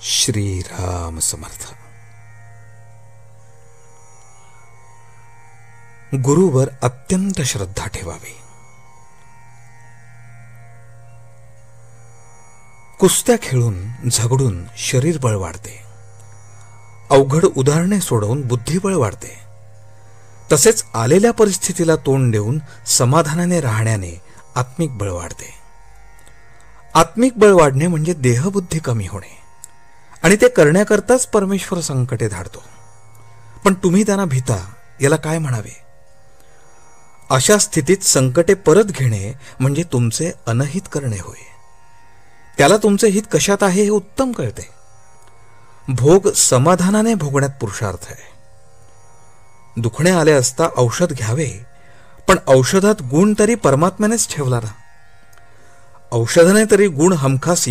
श्रीराम समर्थ. गुरुवर अत्यंत श्रद्धा ठेवावी. कुस्त्या खेळून झगडून शरीर बळ वाढते. अवघड उदाहरणे सोडवून बुद्धिबळ वाढते. तसेच आलेल्या परिस्थितीला तोंड देऊन समाधानाने राहण्याने आत्मिक बळ वाढते. आत्मिक बळ वाढणे म्हणजे देहबुद्धी कमी होणे, आणि ते करण्याकरताच परमेश्वर संकटे धाडतो. पण तुम्ही त्यांना भीता, याला काय म्हणावे? अशा स्थितीत संकटे परत घेणे म्हणजे तुमचे अनहित करणे होय. त्याला तुमचे हित कशात आहे हे उत्तम कळते. भोग समाधानाने भोगण्यात पुरुषार्थ आहे. दुखणे आले असता औषध घ्यावे, पण औषधात गुण तरी परमात्म्यानेच ठेवला ना. औषधाने तरी गुण हमखास